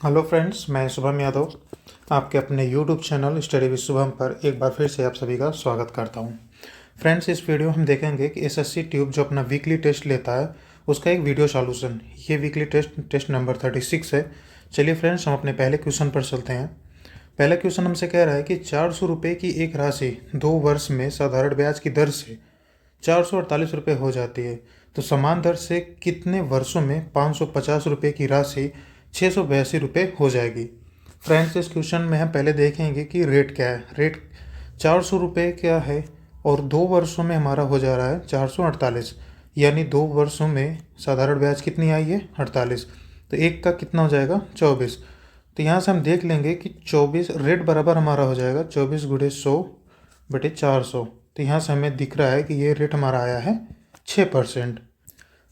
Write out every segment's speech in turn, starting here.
Hello friends, मैं शुभम यादव आपके अपने YouTube channel study with Shubham पर एक बार फिर से आप सभी का स्वागत करता हूं। फ्रेंड्स, इस वीडियो हम देखेंगे कि एसएससी ट्यूब जो अपना वीकली टेस्ट लेता है उसका एक वीडियो सॉल्यूशन। ये वीकली टेस्ट नंबर 36 है। चलिए फ्रेंड्स, हम अपने पहले क्वेश्चन पर चलते हैं। पहला क्वेश्चन हमसे कह रहा है कि 400 रुपये की एक राशि 2 वर्ष में साधारण ब्याज की दर से 448 रुपये हो जाती है, तो समान दर से कितने वर्षों में 550 रुपये की राशि 682 रुपये हो जाएगी। फ्रेंड्स, इस क्वेश्चन में हम पहले देखेंगे कि रेट क्या है। रेट 400 रुपये क्या है और 2 वर्षों में हमारा हो जा रहा है 448, यानी 2 वर्षों में साधारण ब्याज कितनी आई है 48, तो एक का कितना हो जाएगा 24। तो यहाँ से हम देख लेंगे कि 24 रेट बराबर हमारा हो जाएगा 24 गुणे 100 बटे 400। तो यहाँ से हमें दिख रहा है कि ये रेट हमारा आया है 6%।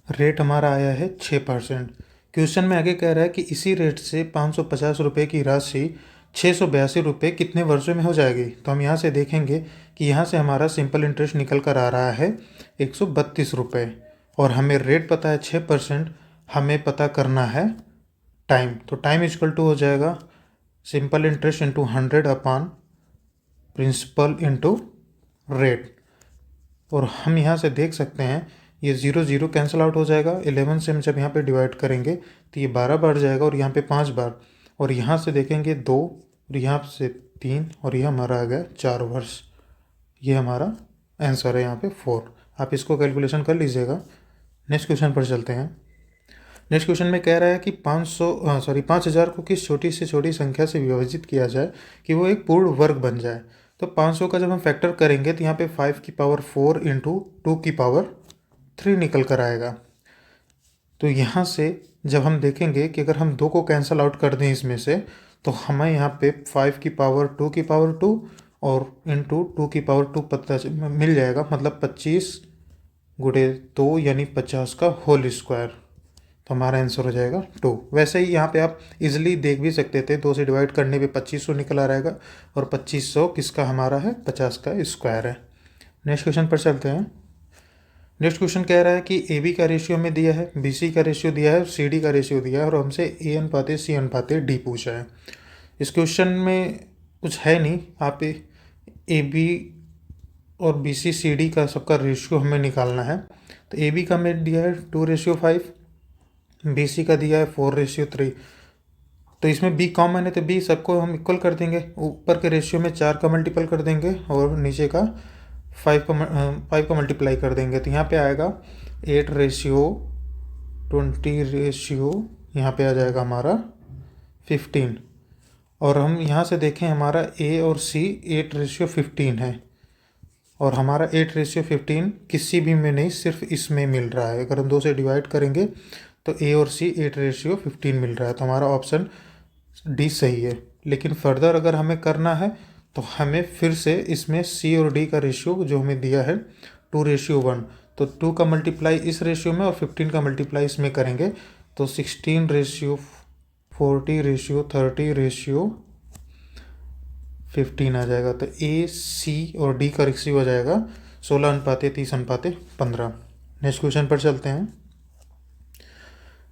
रेट हमारा आया है 6%। क्वेश्चन में आगे कह रहा है कि इसी रेट से 550 रुपये की राशि 682 रुपये कितने वर्षों में हो जाएगी। तो हम यहाँ से देखेंगे कि यहाँ से हमारा सिंपल इंटरेस्ट निकल कर आ रहा है 132 रुपये और हमें रेट पता है 6%। हमें पता करना है टाइम, तो टाइम इक्वल टू हो जाएगा सिंपल इंटरेस्ट इंटू 100 अपान प्रिंसिपल इंटू रेट। और हम यहाँ से देख सकते हैं ये 0 0 कैंसिल आउट हो जाएगा। 11 से हम जब यहाँ पे डिवाइड करेंगे तो ये 12 बार जाएगा और यहाँ पे 5 बार, और यहाँ से देखेंगे 2 और यहाँ से 3 और ये हमारा आ गया 4 वर्ष। ये हमारा आंसर है यहाँ पे 4। आप इसको कैलकुलेशन कर लीजिएगा। नेक्स्ट क्वेश्चन पर चलते हैं। नेक्स्ट क्वेश्चन में कह रहा है कि 5000 को किस छोटी से छोटी संख्या से विभाजित किया जाए कि वो एक पूर्ण वर्ग बन जाए। तो 500 का जब हम फैक्टर करेंगे तो यहाँ पे 5 की पावर 4 इंटू 2 की पावर 3 निकल कर आएगा। तो यहाँ से जब हम देखेंगे कि अगर हम 2 को कैंसिल आउट कर दें इसमें से, तो हमें यहाँ पे 5 की पावर 2 की पावर 2 और इंटू 2 की पावर 2 पता मिल जाएगा, मतलब 25 गुणे 2 यानी 50 का होल स्क्वायर। तो हमारा आंसर हो जाएगा 2। वैसे ही यहाँ पे आप इजीली देख भी सकते थे, 2 से डिवाइड करने पे 2500 निकल आ रहेगा और 2500 किसका हमारा है 50 का स्क्वायर है। नेक्स्ट क्वेश्चन पर चलते हैं। नेक्स्ट क्वेश्चन कह रहा है कि ए बी का रेशियो में दिया है, बी सी का रेशियो दिया है, सी डी का रेशियो दिया है और हमसे ए अनुपाते सी अनुपाते डी पूछा है। इस क्वेश्चन में कुछ है नहीं, आप ए बी और बी सी सी डी का सबका रेशियो हमें निकालना है। तो ए बी का हमें दिया है 2:5, बी सी का दिया है 4:3। तो इसमें बी कॉमन है तो बी सबको हम इक्वल कर देंगे। ऊपर के रेशियो में 4 का मल्टीपल कर देंगे और नीचे का 5 का मल्टीप्लाई कर देंगे। तो यहाँ पे आएगा 8:20, यहाँ पे आ जाएगा हमारा 15। और हम यहाँ से देखें हमारा ए और सी 8:15 है और हमारा 8:15 किसी भी में नहीं, सिर्फ इसमें मिल रहा है। अगर हम 2 से डिवाइड करेंगे तो ए और सी 8:15 मिल रहा है, तो हमारा ऑप्शन डी सही है। लेकिन फर्दर अगर हमें करना है तो हमें फिर से इसमें सी और डी का रेशियो जो हमें दिया है 2:1, तो 2 का मल्टीप्लाई इस रेशियो में और 15 का मल्टीप्लाई इसमें करेंगे तो 16:40:30:15 आ जाएगा। तो ए सी और डी का रेशियो हो जाएगा 16:30:15। नेक्स्ट क्वेश्चन पर चलते हैं।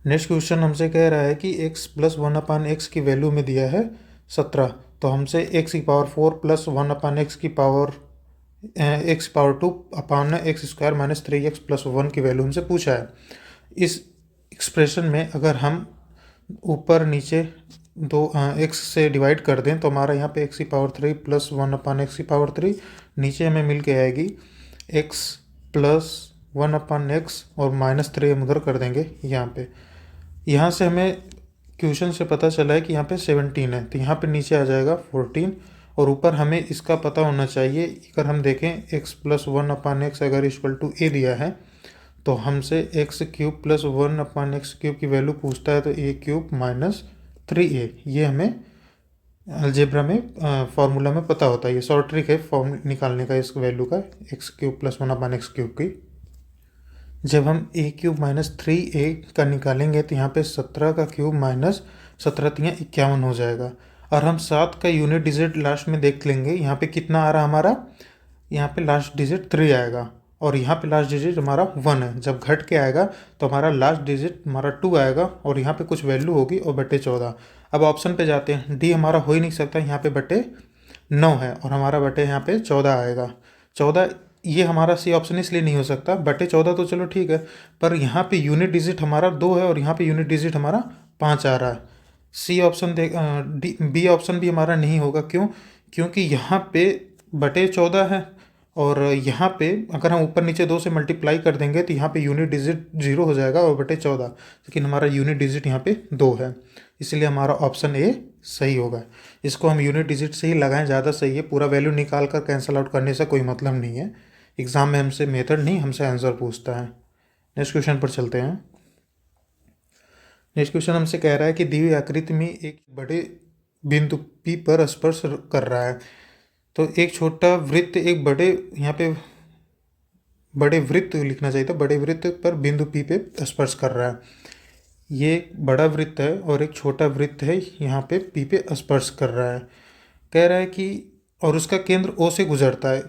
नेक्स्ट क्वेश्चन हमसे कह रहा है कि x + 1/x की वैल्यू में दिया है 17, तो हमसे x की पावर 4 + 1/x की पावर 2 अपान x² - 3x + 1 की वैल्यू हमसे पूछा है। इस एक्सप्रेशन में अगर हम ऊपर नीचे 2 x से डिवाइड कर दें तो हमारा यहाँ पे x की पावर 3 + 1/x की पावर 3, नीचे हमें मिल के आएगी x + 1/x और -3 हम उधर कर देंगे यहाँ पे। यहाँ से हमें क्वेश्चन से पता चला है कि यहाँ पे 17 है, तो यहाँ पे नीचे आ जाएगा 14 और ऊपर हमें इसका पता होना चाहिए। अगर हम देखें x + 1/x अगर इक्वल टू a दिया है तो हमसे x³ + 1/x³ की वैल्यू पूछता है, तो a³ - 3a, ये हमें अलजेब्रा में फार्मूला में पता होता है। ये शॉर्ट ट्रिक है फॉर्म निकालने का इस वैल्यू का, x³ + 1/x³ की। जब हम a³ - 3a का निकालेंगे तो यहाँ पे 17 का क्यूब माइनस 17 × 51 हो जाएगा। और हम 7 का यूनिट डिजिट लास्ट में देख लेंगे, यहाँ पे कितना आ रहा हमारा, यहाँ पे लास्ट डिजिट 3 आएगा और यहाँ पे लास्ट डिजिट हमारा 1 है। जब घट के आएगा तो हमारा लास्ट डिजिट हमारा 2 आएगा और यहाँ पे कुछ वैल्यू होगी और बटे 14। अब ऑप्शन पे जाते हैं, डी हमारा हो ही नहीं सकता, यहाँ पे बटे 9 है और हमारा बटे यहाँ पे 14 आएगा। 14 ये हमारा सी ऑप्शन इसलिए नहीं हो सकता, बटे 14 तो चलो ठीक है, पर यहाँ पे यूनिट डिजिट हमारा 2 है और यहाँ पे यूनिट डिजिट हमारा 5 आ रहा है। सी ऑप्शन बी ऑप्शन भी हमारा नहीं होगा। क्यों? क्योंकि यहाँ पे बटे 14 है और यहाँ पे अगर हम ऊपर नीचे 2 से मल्टीप्लाई कर देंगे तो यहाँ पे यूनिट डिजिट 0 हो जाएगा और बटे 14, लेकिन हमारा यूनिट डिजिट यहाँ पे 2 है, इसलिए हमारा ऑप्शन ए सही होगा। इसको हम यूनिट डिजिट से ही लगाएं, ज़्यादा सही है। पूरा वैल्यू निकाल कर कैंसिल आउट करने से कोई मतलब नहीं है। एग्ज़ाम में हमसे मेथड नहीं, हमसे आंसर पूछता है। नेक्स्ट क्वेश्चन पर चलते हैं। नेक्स्ट क्वेश्चन हमसे कह रहा है कि दी हुई आकृति में एक बड़े बिंदु P पर स्पर्श कर रहा है। तो एक छोटा वृत्त एक बड़े, यहाँ पे बड़े वृत्त लिखना चाहिए था, बड़े वृत्त पर बिंदु P पे स्पर्श कर रहा है। ये एक बड़ा वृत्त है और एक छोटा वृत्त है, यहाँ पे P पे स्पर्श कर रहा है। कह रहा है कि और उसका केंद्र O से गुजरता है।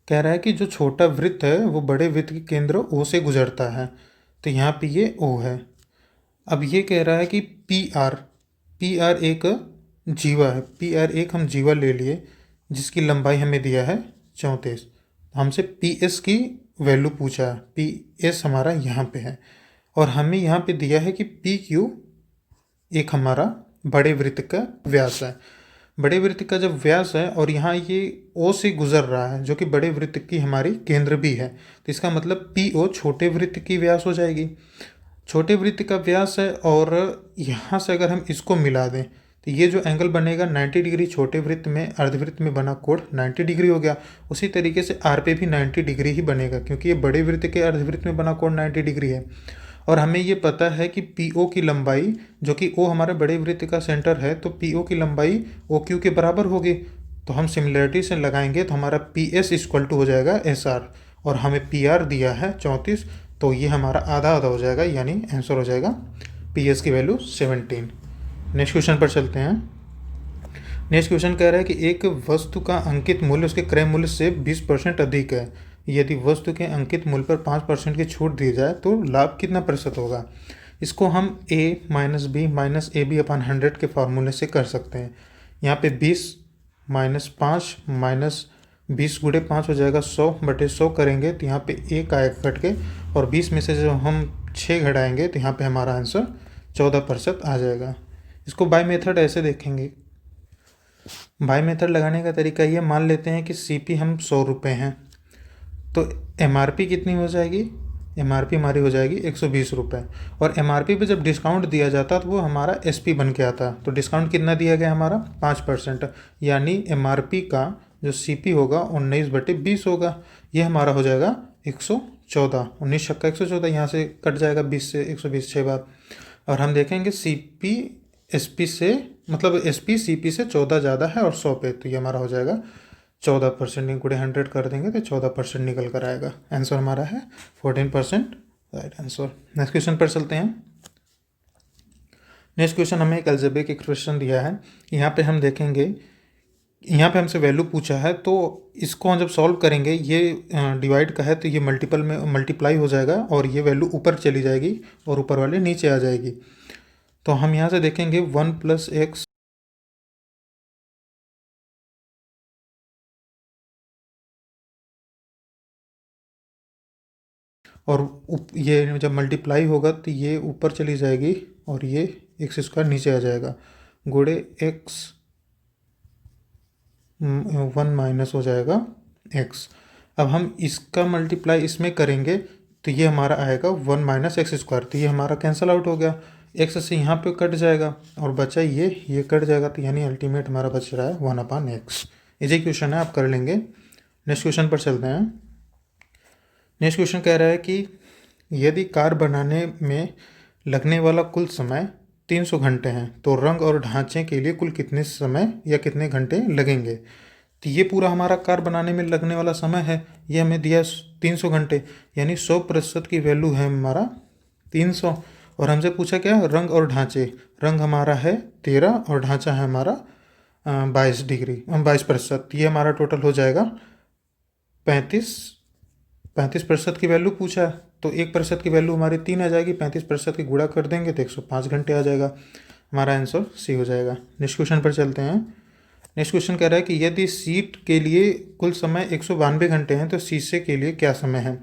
कह रहा है कि जो छोटा वृत्त है वो बड़े वृत्त के केंद्र O से गुजरता है, तो यहाँ पे ये O है। अब ये कह रहा है कि पी आर एक जीवा है, पी आर एक हम जीवा ले लिए जिसकी लंबाई हमें दिया है 34। हमसे पी एस की वैल्यू पूछा है, पी एस हमारा यहाँ पे है और हमें यहाँ पे दिया है कि पी क्यू एक हमारा बड़े वृत्त का व्यास है। बड़े वृत्त का जब व्यास है और यहाँ ये ओ से गुजर रहा है जो कि बड़े वृत्त की हमारी केंद्र भी है, तो इसका मतलब पी ओ छोटे वृत्त की व्यास हो जाएगी। छोटे वृत्त का व्यास है और यहाँ से अगर हम इसको मिला दें तो ये जो एंगल बनेगा 90 डिग्री, छोटे वृत्त में अर्धवृत्त में बना कोण 90 डिग्री हो गया। उसी तरीके से आर पे भी 90 डिग्री ही बनेगा क्योंकि ये बड़े वृत्त के अर्धवृत्त में बना कोण 90 डिग्री है। और हमें ये पता है कि पी ओ की लंबाई, जो कि ओ हमारे बड़े वृत्त का सेंटर है, तो पी ओ की लंबाई ओ क्यू के बराबर होगी। तो हम सिमिलरिटी से लगाएंगे तो हमारा पी एस इक्वल टू हो जाएगा एस आर और हमें पी आर दिया है 34, तो ये हमारा आधा आधा हो जाएगा, यानी आंसर हो जाएगा पी एस की वैल्यू 17। नेक्स्ट क्वेश्चन पर चलते हैं। नेक्स्ट क्वेश्चन कह रहा है कि एक वस्तु का अंकित मूल्य उसके क्रय मूल्य से 20% अधिक है। यदि वस्तु के अंकित मूल्य पर 5% की छूट दी जाए तो लाभ कितना प्रतिशत होगा? इसको हम a minus b minus a b upon 100 के फार्मूले से कर सकते हैं। यहाँ पे 20 माइनस 5 माइनस 20 गुणे 5 हो जाएगा 100 बटे 100 करेंगे तो यहाँ पे 1 आएगा कट के, और 20 में से जब हम 6 घटाएंगे तो यहाँ पे हमारा आंसर 14% आ जाएगा। इसको बाय मेथड ऐसे देखेंगे। बाय मेथड लगाने का तरीका ये, मान लेते हैं कि CP हम 100 रुपये हैं, तो MRP कितनी हो जाएगी? MRP हमारी हो जाएगी 120 रुपये, और MRP पे जब डिस्काउंट दिया जाता तो वो हमारा SP बन के आता। तो डिस्काउंट कितना दिया गया हमारा? 5%, यानी MRP का जो CP होगा 19/20 होगा। ये हमारा हो जाएगा 114, 19 छक्का 114, यहाँ से कट जाएगा 20 से 120 6 बार। और हम देखेंगे CP SP से, मतलब SP CP से 14 ज़्यादा है और 100 पे, तो ये हमारा हो जाएगा 14%। गुणे 100 कर देंगे तो 14% निकल कर आएगा। आंसर हमारा है 14%, राइट आंसर। नेक्स्ट क्वेश्चन पर चलते हैं। नेक्स्ट क्वेश्चन हमें एक अलजेब्रिक एक्सप्रेशन दिया है। यहाँ पे हम देखेंगे, यहाँ पे हमसे वैल्यू पूछा है, तो इसको हम जब सॉल्व करेंगे, ये डिवाइड का है तो ये मल्टीपल में मल्टीप्लाई हो जाएगा और ये वैल्यू ऊपर चली जाएगी और ऊपर वाले नीचे आ जाएगी। तो हम यहाँ से देखेंगे 1 + x और ये जब मल्टीप्लाई होगा तो ये ऊपर चली जाएगी और ये x² नीचे आ जाएगा, गुणे x 1 माइनस हो जाएगा x। अब हम इसका मल्टीप्लाई इसमें करेंगे तो ये हमारा आएगा 1 माइनस x², तो ये हमारा कैंसिल आउट हो गया। x से यहाँ पे कट जाएगा और बचा ये कट जाएगा, तो यानी अल्टीमेट हमारा बच रहा है 1/x। इजी क्वेश्चन है, आप कर लेंगे। नेक्स्ट क्वेश्चन पर चलते हैं। नेक्स्ट क्वेश्चन कह रहा है कि यदि कार बनाने में लगने वाला कुल समय 300 घंटे हैं तो रंग और ढांचे के लिए कुल कितने समय या कितने घंटे लगेंगे? तो ये पूरा हमारा कार बनाने में लगने वाला समय है, ये हमें दिया 300 घंटे, यानी 100% की वैल्यू है हमारा 300। और हमसे पूछा क्या? रंग और ढांचे। रंग हमारा है 13 और ढांचा है हमारा 22%। ये हमारा टोटल हो जाएगा 35% की वैल्यू पूछा है, तो 1% की वैल्यू हमारी 3 आ जाएगी। 35% की गुणा कर देंगे तो 105 घंटे आ जाएगा। हमारा आंसर सी हो जाएगा। नेक्स्ट क्वेश्चन पर चलते हैं। नेक्स्ट क्वेश्चन कह रहा है कि यदि सीट के लिए कुल समय 192 घंटे हैं तो शीशे के लिए क्या समय है।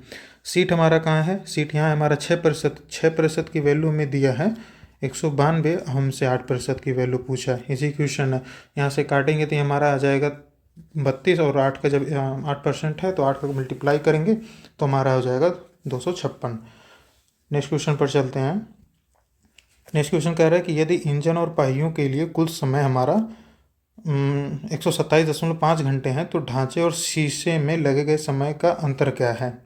सीट हमारा कहाँ है, सीट यहाँ हमारा 6% की वैल्यू हमें दिया है 192, हमसे 8% की वैल्यू पूछा है। इसी क्वेश्चन है, यहाँ से काटेंगे तो हमारा आ जाएगा 32 और 8 का जब 8% है तो 8 का मल्टीप्लाई करेंगे तो हमारा हो जाएगा 256। नेक्स्ट क्वेश्चन पर चलते हैं। नेक्स्ट क्वेश्चन कह रहा है कि यदि इंजन और पहियों के लिए कुल समय हमारा 127.5 घंटे हैं तो ढांचे और शीशे में लगे गए समय का अंतर क्या है।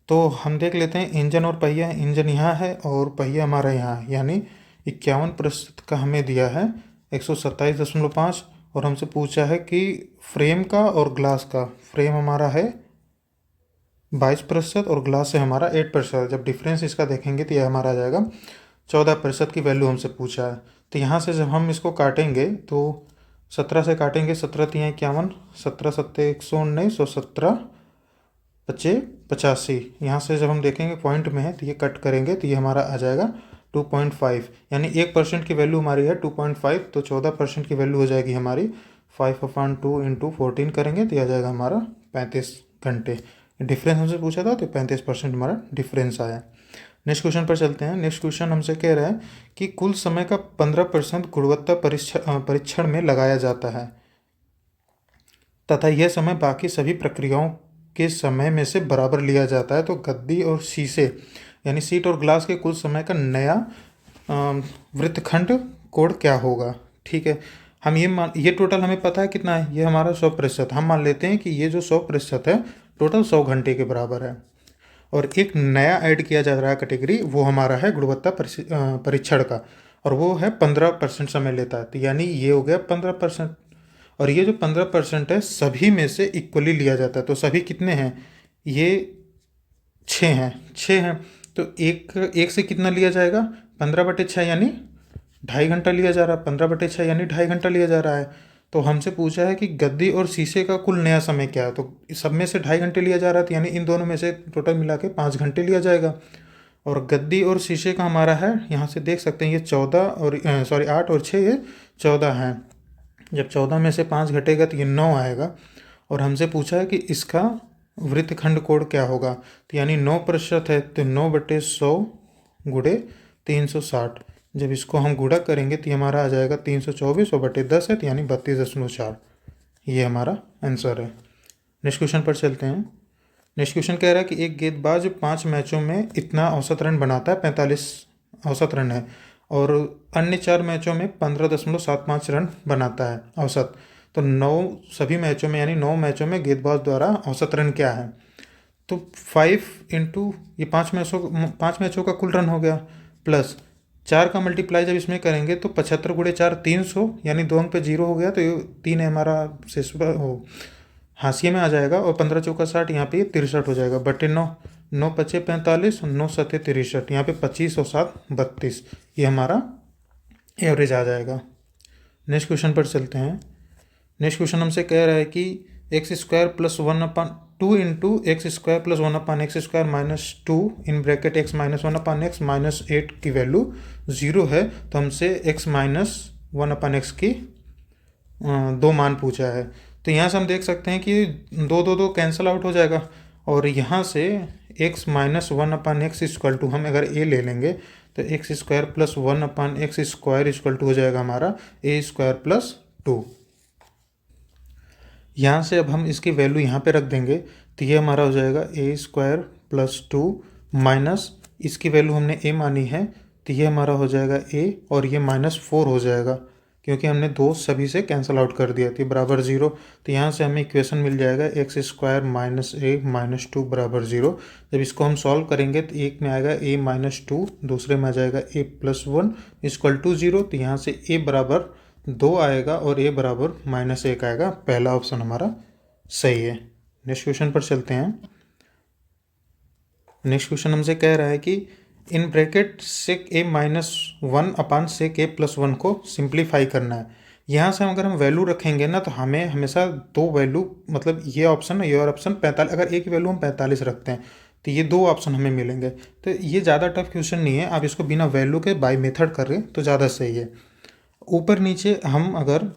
तो हम देख लेते हैं इंजन और पहिया। इंजन यहाँ है और पहिया हमारा यहाँ है, यानी 51% का हमें दिया है 127.5, और हमसे पूछा है कि फ्रेम का और ग्लास का। फ्रेम हमारा है 22% और ग्लास है हमारा 8%। जब डिफरेंस इसका देखेंगे तो यह हमारा आ जाएगा 14% की वैल्यू हमसे पूछा है। तो यहाँ से जब हम इसको काटेंगे तो 17 से काटेंगे, 17 तियाँ 51, 17 सत्ते 119 और 17 पच्चे 85। यहाँ से जब हम देखेंगे पॉइंट में है तो ये कट करेंगे तो ये हमारा आ जाएगा 2.5, यानी 1% की वैल्यू हमारी है 2.5, तो 14% की वैल्यू हो जाएगी हमारी 5/2 × 14 करेंगे तो यह आ जाएगा हमारा 35 घंटे। डिफरेंस हमसे पूछा था तो 35% हमारा डिफरेंस आया। नेक्स्ट क्वेश्चन पर चलते हैं। नेक्स्ट क्वेश्चन हमसे कह रहा है कि कुल समय का 15% गुणवत्ता परीक्षण में लगाया जाता है तथा यह समय बाकी सभी प्रक्रियाओं के समय में से बराबर लिया जाता है, तो गद्दी और शीशे यानी सीट और ग्लास के कुल समय का नया वृत्तखंड कोण क्या होगा। ठीक है, हम ये टोटल हमें पता है कितना है, ये हमारा 100%। हम मान लेते हैं कि ये जो 100% है टोटल 100 घंटे के बराबर है, और एक नया ऐड किया जा रहा है कैटेगरी, वो हमारा है गुणवत्ता परीक्षण का, और वो है 15% समय लेता है। तो यानी ये हो गया 15%, और ये जो 15% है सभी में से इक्वली लिया जाता है। तो सभी कितने हैं, ये 6 हैं। तो एक से कितना लिया जाएगा, 15/6 यानी 2.5 घंटा लिया जा रहा है। 15/6 यानी 2.5 घंटा लिया जा रहा है। तो हमसे पूछा है कि गद्दी और शीशे का कुल नया समय क्या है, तो सब में से 2.5 घंटे लिया जा रहा है, तो यानी इन दोनों में से टोटल मिला के 5 घंटे लिया जाएगा। और गद्दी और शीशे का हमारा है, यहाँ से देख सकते हैं ये 14 और 8 और 6 ये 14 हैं। जब 14 में से 5 घटेगा तो ये 9 आएगा, और हमसे पूछा है कि इसका वृत्तखंड कोण क्या होगा। तो यानी 9% है तो 9/100 गुणे 360। जब इसको हम गुणा करेंगे तो ये हमारा आ जाएगा 324, और बटे 10 है तो यानी 32.4। ये हमारा आंसर है। नेक्स्ट क्वेश्चन पर चलते हैं। नेक्स्ट क्वेश्चन कह रहा है कि एक गेंदबाज 5 मैचों में इतना औसत रन बनाता है, 45 औसत रन है, और अन्य 4 मैचों में 15.75 रन बनाता है औसत। तो 9 सभी मैचों में यानी 9 मैचों में गेंदबाज द्वारा औसत रन क्या है। तो 5 इंटू ये 5 मैचों का कुल रन हो गया, प्लस 4 का मल्टीप्लाई जब इसमें करेंगे तो 75 × 4 300, यानी 2 अंक पे 0 हो गया, तो ये 3 है हमारा शेष हाशिए में आ जाएगा, और 15 चौका 60, यहाँ पे 63 हो जाएगा, बटे 9, 9 पचे 45, 9 सत्ते 63, यहाँ पे 25 और 7 32, ये हमारा एवरेज आ जाएगा। नेक्स्ट क्वेश्चन पर चलते हैं। नेक्स्ट क्वेश्चन हमसे कह रहा है कि x² + 1/2 into x² + 1/x² minus 2 in bracket x - 1/x minus 8 की वैल्यू 0 है, तो हमसे x - 1/x की 2 मान पूछा है। तो यहाँ से हम देख सकते हैं कि 2 कैंसिल आउट हो जाएगा, और यहाँ से x - 1/x इक्वल टू, हम अगर a ले लेंगे तो x² + 1/x² इक्वल टू हो जाएगा हमारा a² + 2। यहाँ से अब हम इसकी वैल्यू यहाँ पे रख देंगे तो ये हमारा हो जाएगा a² + 2 माइनस इसकी वैल्यू हमने a मानी है, तो ये हमारा हो जाएगा a, और ये -4 हो जाएगा क्योंकि हमने 2 सभी से कैंसिल आउट कर दिया, तो बराबर 0। तो यहाँ से हमें इक्वेशन मिल जाएगा x² - a - 2 बराबर 0। जब इसको हम सॉल्व करेंगे तो एक में आएगा a - 2, दूसरे में आ जाएगा a + 1 इक्वल टू 0। तो यहाँ से a बराबर 2 आएगा और a बराबर -1 आएगा। पहला ऑप्शन हमारा सही है। नेक्स्ट क्वेश्चन पर चलते हैं। नेक्स्ट क्वेश्चन हमसे कह रहा है कि in bracket sec a - 1/sec a + 1 को सिंप्लीफाई करना है, यहाँ से अगर हम वैल्यू रखेंगे ना तो हमें हमेशा दो वैल्यू, मतलब ये ऑप्शन ये और ऑप्शन 45, अगर एक वैल्यू हम 45 रखते हैं तो ये दो ऑप्शन हमें मिलेंगे। तो ये ज़्यादा टफ क्वेश्चन नहीं है, आप इसको बिना वैल्यू के बाय मेथड कर रहे हैं तो ज़्यादा सही है। ऊपर नीचे हम अगर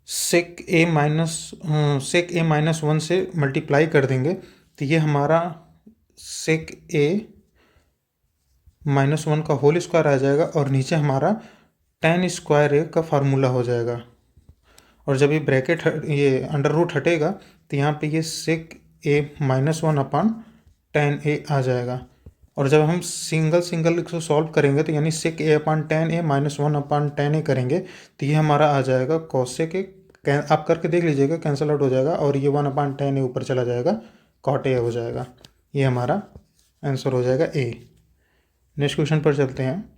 sec a-1 से मल्टीप्लाई कर देंगे तो ये हमारा sec a-1 का होल स्क्वायर आ जाएगा और नीचे हमारा tan स्क्वायर a का फार्मूला हो जाएगा। और जब ये ब्रैकेट ये अंडर रूट हटेगा तो यहाँ पे ये sec a-1 upon tan a आ जाएगा। और जब हम सिंगल इसको सॉल्व करेंगे तो यानी sec a upon tan a-1 upon tan a करेंगे तो ये हमारा आ जाएगा cosec a। आप करके देख लीजिएगा, कैंसिल आउट हो जाएगा और ये 1 अपान tan a ऊपर चला जाएगा, cot a हो जाएगा। ये हमारा आंसर हो जाएगा ए। नेक्स्ट क्वेश्चन पर चलते हैं।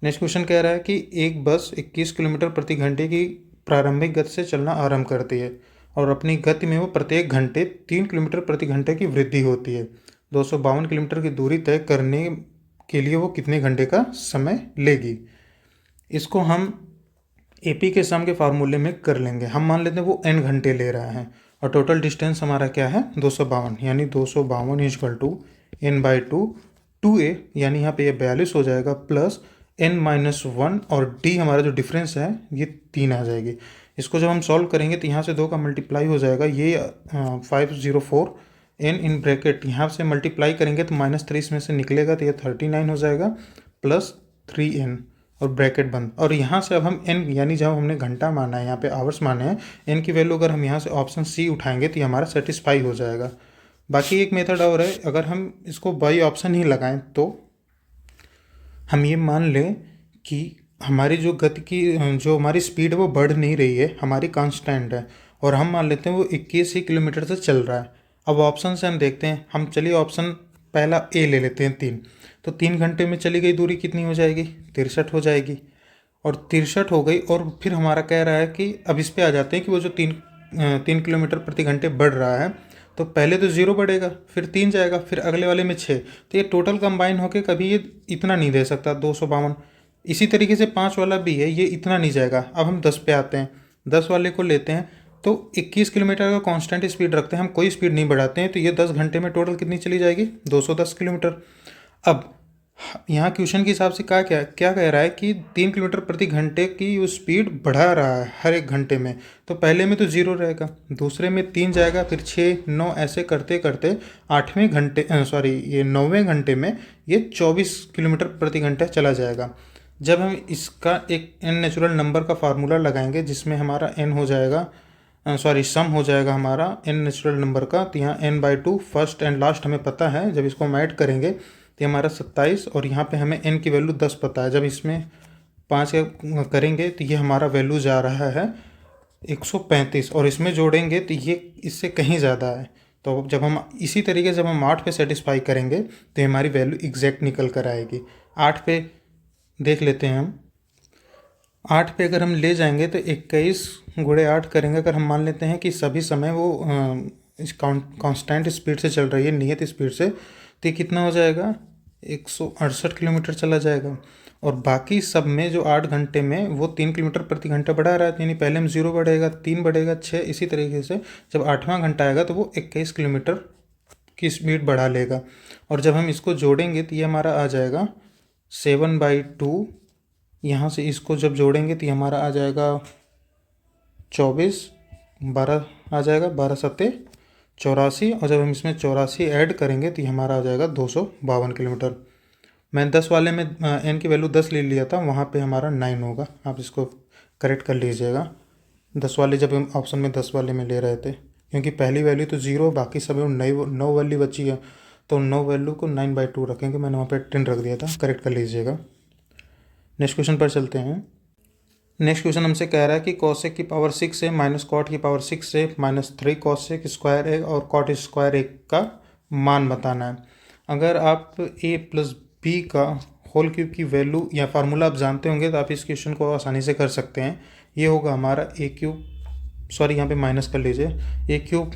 नेक्स्ट क्वेश्चन कह रहा है कि एक बस 21 किलोमीटर प्रति घंटे की प्रारंभिक गति से चलना आरंभ करती है और अपनी गति में वो प्रत्येक घंटे 3 किलोमीटर प्रति घंटे की वृद्धि होती है। 252 किलोमीटर की दूरी तय करने के लिए वो कितने घंटे का समय लेगी। इसको हम एपी के सम के फार्मूले में कर लेंगे। हम मान लेते हैं वो n घंटे ले रहा है और टोटल डिस्टेंस हमारा क्या है 252, यानी 252 इक्वल टू n/2 2a, यानी यहाँ पे ये 42 हो जाएगा प्लस n-1 और d हमारा जो डिफरेंस है ये 3 आ जाएगी। इसको जब हम सॉल्व करेंगे तो यहाँ से 2 का मल्टीप्लाई हो जाएगा, ये 504 n इन ब्रैकेट यहाँ से मल्टीप्लाई करेंगे तो -3 इसमें से निकलेगा तो ये 39 हो जाएगा प्लस 3n और ब्रैकेट बंद। और यहाँ से अब हम n, यानी जब हमने घंटा माना है यहाँ पे आवर्स माने हैं, n की वैल्यू अगर हम यहाँ से ऑप्शन सी उठाएंगे तो ये हमारा सेटिस्फाई हो जाएगा। बाकी एक मेथड और है, अगर हम इसको बाई ऑप्शन ही लगाएं तो हम ये मान लें कि हमारी जो गति की जो हमारी स्पीड है वो बढ़ नहीं रही है, हमारी कांस्टेंट है और हम मान लेते हैं वो 21 ही किलोमीटर से चल रहा है। अब ऑप्शन से हम देखते हैं, हम चलिए ऑप्शन पहला ए ले लेते हैं 3, तो 3 घंटे में चली गई दूरी कितनी हो जाएगी 63 हो जाएगी। और 63 हो गई और फिर हमारा कह रहा है कि अब इस पे आ जाते हैं कि वो जो 3 किलोमीटर प्रति घंटे बढ़ रहा है तो पहले तो 0 बढ़ेगा, फिर 3 जाएगा, फिर अगले वाले में 6, तो ये टोटल कंबाइन होके कभी ये इतना नहीं दे सकता 252। इसी तरीके से 5 वाला भी है, ये इतना नहीं जाएगा। अब हम 10 पे आते हैं, 10 वाले को लेते हैं तो 21 किलोमीटर का कांस्टेंट स्पीड रखते हैं, हम कोई स्पीड नहीं बढ़ाते हैं, तो ये 10 घंटे में टोटल कितनी चली जाएगी 210 किलोमीटर। अब यहाँ क्वेश्चन के हिसाब से क्या कह रहा है कि 3 किलोमीटर प्रति घंटे की वो स्पीड बढ़ा रहा है हर एक घंटे में, तो पहले में तो 0 रहेगा, दूसरे में 3 जाएगा, फिर 6 9 ऐसे करते करते 9वें घंटे में ये 24 किलोमीटर प्रति घंटे चला जाएगा। जब हम इसका एक n नेचुरल नंबर का फार्मूला लगाएंगे जिसमें हमारा n हो जाएगा सम हो जाएगा हमारा n नेचुरल नंबर का, तो यहाँ n/2 फर्स्ट एंड लास्ट हमें पता है, जब इसको हम ऐड करेंगे तो हमारा 27 और यहाँ पे हमें n की वैल्यू 10 पता है, जब इसमें 5 करेंगे तो ये हमारा वैल्यू जा रहा है 135 और इसमें जोड़ेंगे तो ये इससे कहीं ज़्यादा है। तो जब हम इसी तरीके से जब हम 8 पे सेटिस्फाई करेंगे तो हमारी वैल्यू एग्जैक्ट निकल कर आएगी। 8 पे देख लेते हैं हम, 8 पे अगर हम ले जाएंगे तो 21 गुणे 8 करेंगे, अगर हम मान लेते हैं कि सभी समय वो इस कांस्टेंट स्पीड से चल रही है, नियत स्पीड से, तो कितना हो जाएगा 168 किलोमीटर चला जाएगा। और बाकी सब में जो 8 घंटे में वो 3 किलोमीटर प्रति घंटा बढ़ा रहा है, यानी पहले में 0 बढ़ेगा, 3 बढ़ेगा, 6, इसी तरीके से जब 8वां घंटा आएगा तो वो 21 किलोमीटर की स्पीड बढ़ा लेगा। और जब हम इसको जोड़ेंगे तो ये हमारा आ जाएगा 7/2, यहाँ से इसको जब जोड़ेंगे तो ये हमारा आ जाएगा 24, 12 आ जाएगा, 12 सत्ते 84, और जब हम इसमें 84 ऐड करेंगे तो ये हमारा आ जाएगा 252 किलोमीटर। मैं 10 वाले में n की वैल्यू 10 ले लिया था, वहाँ पे हमारा 9 होगा, आप इसको करेक्ट कर लीजिएगा। 10 वाले जब हम ऑप्शन में 10 वाले में ले रहे थे, क्योंकि पहली वैल्यू तो 0, बाकी सब 9 वैल्यू बची है, तो 9 वैल्यू को 9/2 रखेंगे, मैंने वहाँ पे 10 रख दिया था, करेक्ट कर लीजिएगा। नेक्स्ट क्वेश्चन पर चलते हैं। नेक्स्ट क्वेश्चन हमसे कह रहा है कि cosec की पावर 6 है माइनस कॉट की पावर 6 है -3 cosec स्क्वायर है और कॉट स्क्वायर एक का मान बताना है। अगर आप a + b का होल क्यूब की वैल्यू या फार्मूला आप जानते होंगे तो आप इस क्वेश्चन को आसानी से कर सकते हैं। ये होगा हमारा यहाँ पे माइनस कर लीजिए, a³ -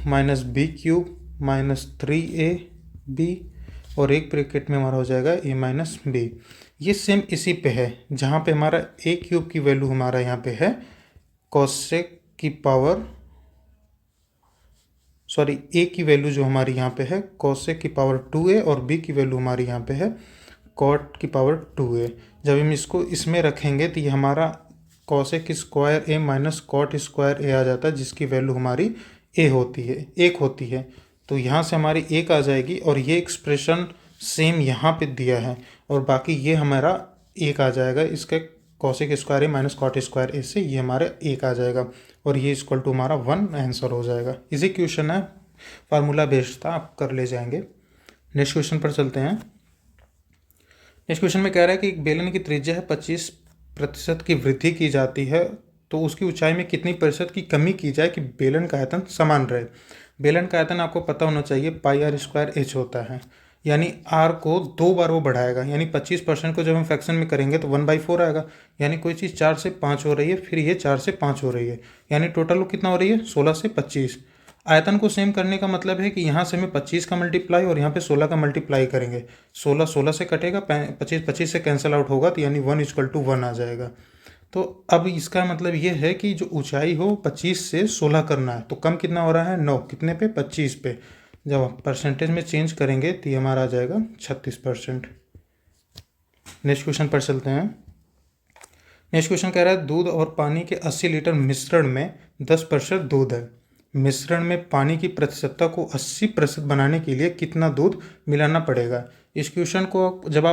b³ -3ab और एक ब्रैकेट में हमारा हो जाएगा a - b। ये सेम इसी पे है जहाँ पे हमारा a³ की वैल्यू हमारा यहाँ पे है कोसेक की पावर ए की वैल्यू जो हमारी यहाँ पे है कोसेक की पावर 2a और बी की वैल्यू हमारी यहाँ पे है कॉट की पावर 2a। जब हम इसको इसमें रखेंगे तो ये हमारा cosec square a minus cot square a आ जाता है, जिसकी वैल्यू हमारी a होती है, 1 होती है। तो यहाँ से हमारी 1 आ जाएगी और ये एक्सप्रेशन सेम यहाँ पे दिया है और बाकी ये हमारा 1 आ जाएगा इसके cosec square a minus cot square a से, ये हमारे 1 आ जाएगा और ये इक्वल टू हमारा 1 आंसर हो जाएगा। इसी क्वेश्चन है, फार्मूला बेस्ड था, आप कर ले जाएंगे। नेक्स्ट क्वेश्चन पर चलते हैं। नेक्स्ट क्वेश्चन में कह रहा है कि एक बेलन की त्रिज्या है 25% की वृद्धि की जाती है, तो उसकी ऊंचाई में कितनी प्रतिशत की कमी की जाए कि बेलन का आयतन समान रहे। बेलन का आयतन आपको पता होना चाहिए पाई आर स्क्वायर एच होता है, यानी आर को 2 बार वो बढ़ाएगा, यानी 25% को जब हम फ्रैक्शन में करेंगे तो 1/4 आएगा, यानी कोई चीज़ 4 से 5 हो रही है, फिर ये 4 से 5 हो रही है, यानी टोटल वो कितना हो रही है 16 से 25। आयतन को सेम करने का मतलब है कि यहाँ से हमें 25 का मल्टीप्लाई और यहाँ पे 16 का मल्टीप्लाई करेंगे। 16 16 से कटेगा, 25 25 से कैंसिल आउट होगा, तो यानी 1 आ जाएगा। तो अब इसका मतलब ये है कि जो ऊंचाई हो 25 से 16 करना है, तो कम कितना हो रहा है 9, कितने पे 25 पे। जब आप परसेंटेज में चेंज करेंगे तो ये हमारा आ जाएगा 36%। नेक्स्ट क्वेश्चन पर चलते हैं। नेक्स्ट क्वेश्चन कह रहा है दूध और पानी के 80 लीटर मिश्रण में 10% दूध है। मिश्रण में पानी की प्रतिशतता को 80% बनाने के लिए कितना दूध मिलाना पड़ेगा। इस क्वेश्चन को जब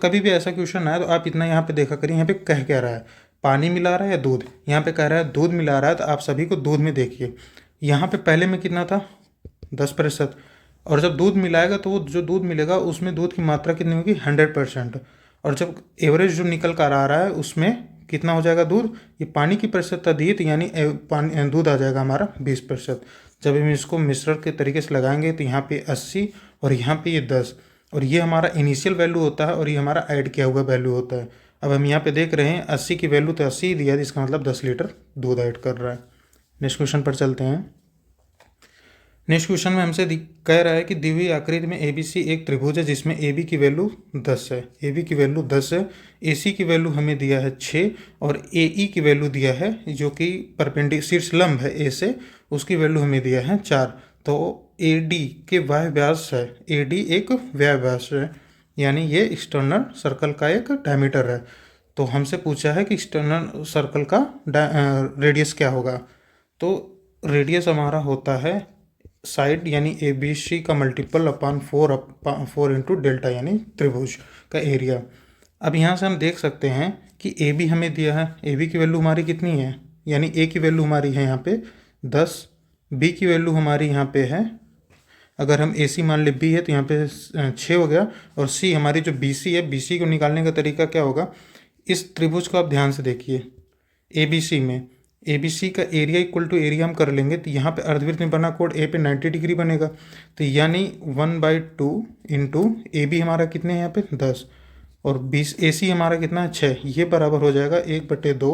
कभी भी ऐसा क्वेश्चन आए तो आप इतना यहाँ पे देखा करिए, यहाँ पे कह क्या रहा है, पानी मिला रहा है या दूध। यहाँ पे कह रहा है दूध मिला रहा है, तो आप सभी को दूध में देखिए, यहाँ पे पहले में कितना था 10%, और जब दूध मिलाएगा तो वो जो दूध मिलेगा उसमें दूध की मात्रा कितनी होगी 100%, और जब एवरेज जो निकल कर आ रहा है उसमें कितना हो जाएगा दूध, ये पानी की प्रतिशतता दी तो यानी पानी दूध आ जाएगा हमारा 20%। जब हम इसको मिश्रण के तरीके से लगाएंगे तो यहाँ पे 80 और यहाँ पे ये 10, और ये हमारा इनिशियल वैल्यू होता है और ये हमारा ऐड किया हुआ वैल्यू होता है। अब हम यहाँ पे देख रहे हैं 80 की वैल्यू तो 80 ही दिया, इसका मतलब 10 लीटर दूध ऐड कर रहा है। नेक्स्ट क्वेश्चन पर चलते हैं। नेक्स्ट क्वेश्चन में हमसे कह रहा है कि दी हुई आकृति में ABC एक त्रिभुज है जिसमें AB की वैल्यू 10 है, AB की वैल्यू 10 है, AC की वैल्यू हमें दिया है 6 और AE की वैल्यू दिया है जो कि परपेंडिकुलर शीर्ष लंब है A से, उसकी वैल्यू हमें दिया है 4। तो AD के वाह्य व्यास है, AD एक वाह्य व्यास है, यानी ये एक्सटर्नल सर्कल का एक डायमीटर है। तो हमसे पूछा है कि एक्सटर्नल सर्कल का रेडियस क्या होगा। तो रेडियस हमारा होता है साइड यानी ABC का मल्टीपल अपॉन 4 इंटू डेल्टा यानी त्रिभुज का एरिया। अब यहाँ से हम देख सकते हैं कि AB हमें दिया है, AB की वैल्यू हमारी कितनी है, यानी A की वैल्यू हमारी है यहाँ पे 10, B की वैल्यू हमारी यहाँ पे है, अगर हम AC मान ले B है तो यहाँ पे 6 हो गया, और C हमारी जो BC है, BC को निकालने का तरीका क्या होगा, इस त्रिभुज को आप ध्यान से देखिए, ABC में ABC का एरिया इक्वल टू एरिया हम कर लेंगे, तो यहाँ पे अर्धवृत्त में बना कोण A पे 90 डिग्री बनेगा, तो यानी 1/2 इंटू AB हमारा कितने हैं यहाँ पे 10 और 20 AC हमारा कितना है 6, ये बराबर हो जाएगा 1/2।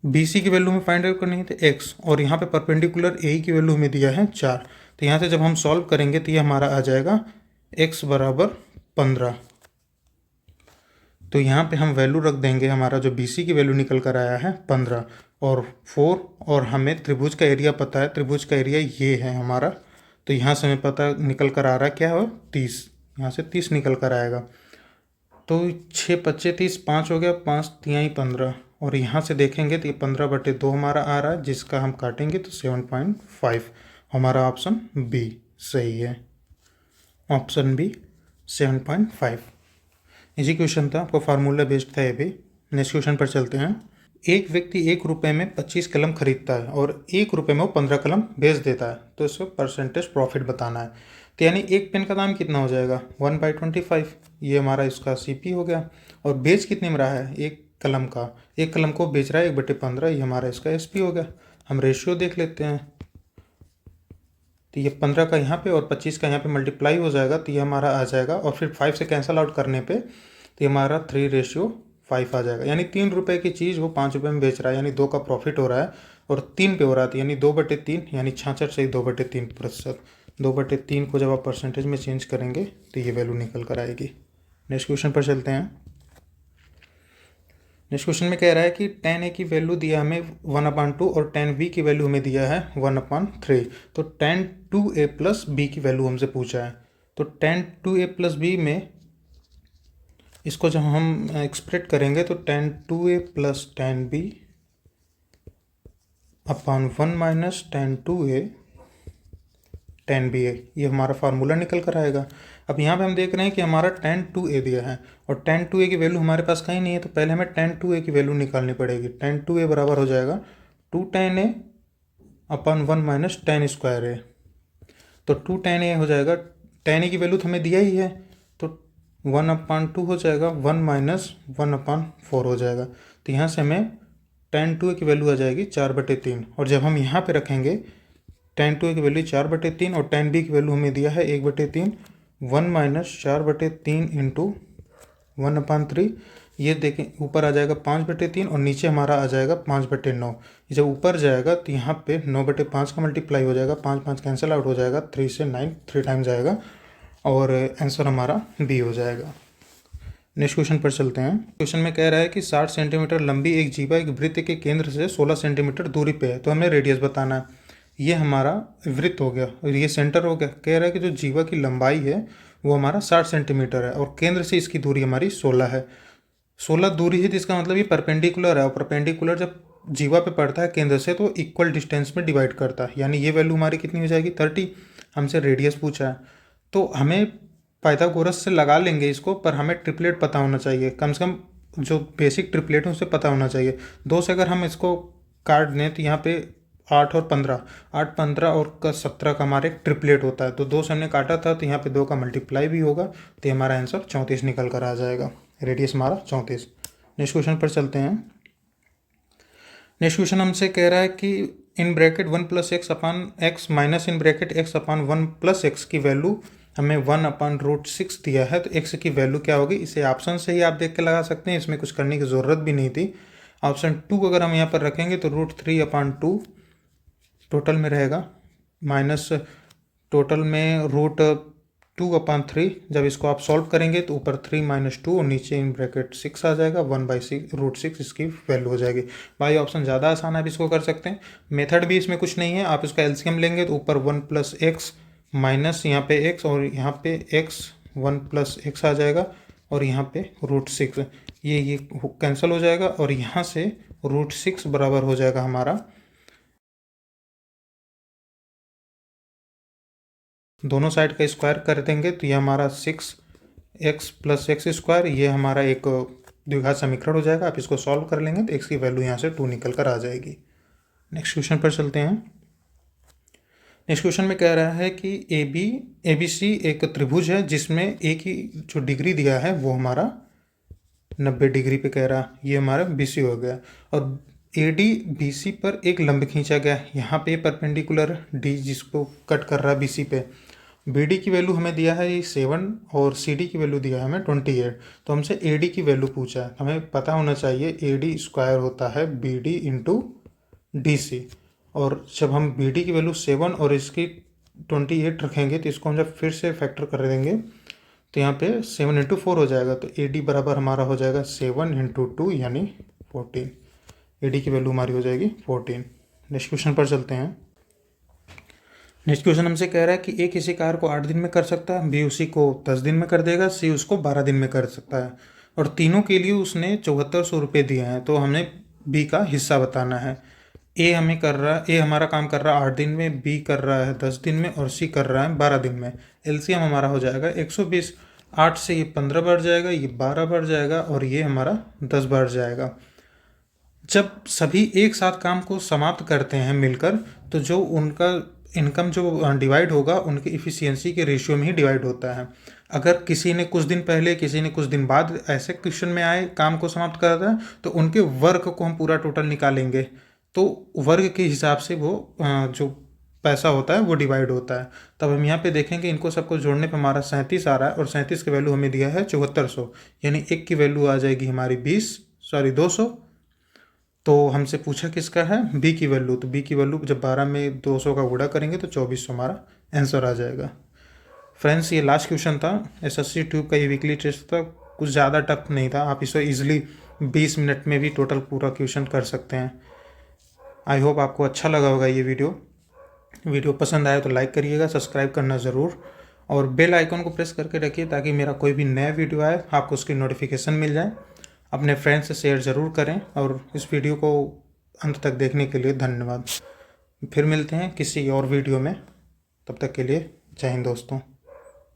BC की वैल्यू में फाइंड आउट करनी है तो x, और यहाँ पे परपेंडिकुलर AE की वैल्यू हमें दिया है 4, तो यहाँ से जब हम सॉल्व करेंगे तो ये हमारा आ जाएगा x बराबर 15। तो यहाँ पे हम वैल्यू रख देंगे, हमारा जो BC की वैल्यू निकल कर आया है 15 और 4, और हमें त्रिभुज का एरिया पता है, त्रिभुज का एरिया ये है हमारा, तो यहाँ से हमें पता निकल कर आ रहा है क्या हो 30, यहाँ से 30 निकल कर आएगा। तो 6 25 30, 5 हो गया, 5 3 15, और यहाँ से देखेंगे तो ये 15/2 हमारा आ रहा है, जिसका हम काटेंगे तो 7.5, हमारा ऑप्शन B सही है, ऑप्शन B 7.5। इसी क्वेश्चन था, आपको फार्मूला बेस्ड था ये भी। नेक्स्ट क्वेश्चन पर चलते हैं। एक व्यक्ति 1 रुपये में 25 कलम खरीदता है और 1 रुपये में वो 15 कलम बेच देता है, तो इसको परसेंटेज प्रॉफिट बताना है। तो यानी एक पेन का दाम कितना हो जाएगा 1/25, ये हमारा इसका CP हो गया, और बेच कितने में रहा है एक कलम को बेच रहा है 1/15, ये हमारा इसका SP हो गया। हम रेशियो देख लेते हैं, तो ये 15 का यहाँ पे और 25 का यहाँ पे मल्टीप्लाई हो जाएगा, तो ये हमारा आ जाएगा, और फिर 5 से कैंसिल आउट करने पे तो ये हमारा 3:5 आ जाएगा, यानी 3 रुपये की चीज़ वो 5 रुपये में बेच रहा है, यानी 2 का प्रॉफिट हो रहा है, और 3 पे हो रहा था, यानी 2/3, यानी 66 से 2/3%। 2/3 को जब आप परसेंटेज में चेंज करेंगे तो ये वैल्यू निकल कर आएगी। नेक्स्ट क्वेश्चन पर चलते हैं। नेक्स्ट क्वेश्चन में कह रहा है कि tan a की वैल्यू दिया हमें 1/2 और tan b की वैल्यू हमें दिया है 1/3। तो tan 2a प्लस b की वैल्यू हमसे पूछा है। तो tan 2a प्लस b में इसको जब हम एक्सप्रेट करेंगे तो tan 2a plus tan b upon 1 minus tan 2a tan b है, ये हमारा फार्मूला निकल कर आएगा। अब यहाँ पे हम देख रहे हैं कि हमारा tan 2a दिया है और tan 2a की वैल्यू हमारे पास कहीं नहीं है, तो पहले हमें tan 2a की वैल्यू निकालनी पड़ेगी। tan 2a बराबर हो जाएगा 2 tan a upon 1 minus tan square a। तो 2 tan a हो जाएगा, tan a की वैल्यू तो हमें दिया ही है, तो 1/2 हो जाएगा, 1 माइनस 1/4 हो जाएगा। तो यहाँ से हमें tan 2a की वैल्यू आ जाएगी 4/3। और जब हम यहाँ पे रखेंगे tan 2a की वैल्यू 4/3 और tan b की वैल्यू हमें दिया है 1/3, 1 माइनस 4/3 इंटू 1/3, ये देखें ऊपर आ जाएगा 5/3 और नीचे हमारा आ जाएगा 5/9। जब ऊपर जाएगा तो यहाँ पे 9/5 का मल्टीप्लाई हो जाएगा, 5 5 कैंसिल आउट हो जाएगा, 3 से 9 3 टाइम्स आएगा और आंसर हमारा बी हो जाएगा। नेक्स्ट क्वेश्चन पर चलते हैं। क्वेश्चन में कह रहा है कि 60 सेंटीमीटर लंबी एक जीवा एक वृत्त के केंद्र से 16 सेंटीमीटर दूरी पे है, तो हमें रेडियस बताना है। ये हमारा वृत्त हो गया और ये सेंटर हो गया। कह रहा है कि जो जीवा की लंबाई है वो हमारा 60 सेंटीमीटर है और केंद्र से इसकी दूरी हमारी 16 है। 16 दूरी है, जिसका मतलब ये परपेंडिकुलर है और परपेंडिकुलर जब जीवा पे पड़ता है केंद्र से तो इक्वल डिस्टेंस में डिवाइड करता है, यानी ये वैल्यू हमारी कितनी हो जाएगी 30। हमसे रेडियस पूछा है तो हमें पाइथागोरस से लगा लेंगे इसको, पर हमें ट्रिपलेट पता होना चाहिए, कम से कम जो बेसिक ट्रिपलेट है उसे पता होना चाहिए। 2 से अगर हम इसको काट दें तो यहाँ पे 8 और 15, 8 15 और 17 का हमारे ट्रिपलेट होता है, तो 2 से हमने काटा था तो यहाँ पे 2 का मल्टीप्लाई भी होगा, तो हमारा आंसर 34 निकल कर आ जाएगा। रेडियस हमारा 34। नेक्स्ट क्वेश्चन पर चलते हैं। नेक्स्ट क्वेश्चन हमसे कह रहा है कि in bracket 1 plus x upon x minus in bracket x upon 1 plus x की वैल्यू हमें 1/√6 दिया है, तो एक्स की वैल्यू क्या होगी, इसे ऑप्शन से ही आप देख के लगा सकते हैं, इसमें कुछ करने की ज़रूरत भी नहीं थी। ऑप्शन 2 को अगर हम यहाँ पर रखेंगे तो √3/2 टोटल में रहेगा, माइनस टोटल में √2/3। जब इसको आप सॉल्व करेंगे तो ऊपर 3 - 2 और नीचे इन ब्रैकेट 6 आ जाएगा, 1/6 इसकी वैल्यू हो जाएगी। भाई ऑप्शन ज़्यादा आसान है, आप इसको कर सकते हैं। मेथड भी इसमें कुछ नहीं है, आप इसका एलसीएम लेंगे तो ऊपर 1 प्लस एक्स माइनस यहाँ पे एक्स और यहाँ पे एक्स 1 प्लस एक्स आ जाएगा और यहाँ पे √6, ये कैंसिल हो जाएगा और यहाँ से √6 बराबर हो जाएगा हमारा, दोनों साइड का स्क्वायर कर देंगे तो ये हमारा 6x + x², ये हमारा एक द्विघात समीकरण हो जाएगा। आप इसको सॉल्व कर लेंगे तो x की वैल्यू यहाँ से 2 निकल कर आ जाएगी। नेक्स्ट क्वेश्चन पर चलते हैं। नेक्स्ट क्वेश्चन में कह रहा है कि ABC एक त्रिभुज है जिसमें ए की जो डिग्री दिया है वो हमारा 90 डिग्री पे कह रहा, ये हमारा BC हो गया और AD BC पर एक लंब खींचा गया, यहाँ पे परपेंडिकुलर D जिसको कट कर रहा है BC पे। BD की वैल्यू हमें दिया है 7 और CD की वैल्यू दिया है हमें 28, तो हमसे AD की वैल्यू पूछा है। हमें पता होना चाहिए AD² होता है BD × DC, और जब हम BD की वैल्यू 7 और इसकी 28 रखेंगे तो इसको हम जब फिर से फैक्टर कर देंगे तो यहाँ पे 7 × 4 हो जाएगा, तो AD बराबर हमारा हो जाएगा 7 × 2 यानी 14। AD की वैल्यू हमारी हो जाएगी 14। नेक्स्ट क्वेश्चन पर चलते हैं। नेक्स्ट क्वेश्चन हमसे कह रहा है कि A किसी कार्य को 8 दिन में कर सकता है, B उसी को 10 दिन में कर देगा, C उसको 12 दिन में कर सकता है और तीनों के लिए उसने 7400 रुपये दिए हैं, तो हमें B का हिस्सा बताना है। A हमारा काम कर रहा है 8 दिन में, B कर रहा है 10 दिन में और C कर रहा है 12 दिन में। LCM हमारा हो जाएगा 120, 8 से ये 15 बढ़ जाएगा, ये 12 बढ़ जाएगा और ये हमारा 10 बढ़ जाएगा। जब सभी एक साथ काम को समाप्त करते हैं मिलकर, तो जो उनका इनकम जो डिवाइड होगा उनकी इफ़िशियंसी के रेशियो में ही डिवाइड होता है। अगर किसी ने कुछ दिन पहले, किसी ने कुछ दिन बाद ऐसे क्वेश्चन में आए काम को समाप्त कर रहा है, तो उनके वर्क को हम पूरा टोटल निकालेंगे, तो वर्ग के हिसाब से वो जो पैसा होता है वो डिवाइड होता है। तब हम यहाँ पे देखेंगे इनको सबको जोड़ने पे हमारा 37 आ रहा है और 37 की वैल्यू हमें दिया है 7400, यानी एक की वैल्यू आ जाएगी हमारी 200। तो हमसे पूछा किसका है, B की वैल्यू, तो B की वैल्यू जब 12 में 200 का गुणा करेंगे तो 2400 हमारा आंसर आ जाएगा। फ्रेंड्स ये लास्ट क्वेश्चन था, SSC ट्यूब का ये वीकली टेस्ट था, कुछ ज़्यादा टफ नहीं था, आप इसे ईजिली 20 मिनट में भी टोटल पूरा क्वेश्चन कर सकते हैं। आई होप आपको अच्छा लगा होगा ये वीडियो पसंद आया तो लाइक करिएगा, सब्सक्राइब करना ज़रूर और बेल आइकन को प्रेस करके रखिए ताकि मेरा कोई भी नया वीडियो आए आपको उसकी नोटिफिकेशन मिल जाए। अपने फ्रेंड्स से शेयर ज़रूर करें और इस वीडियो को अंत तक देखने के लिए धन्यवाद। फिर मिलते हैं किसी और वीडियो में, तब तक के लिए जय हिंद दोस्तों।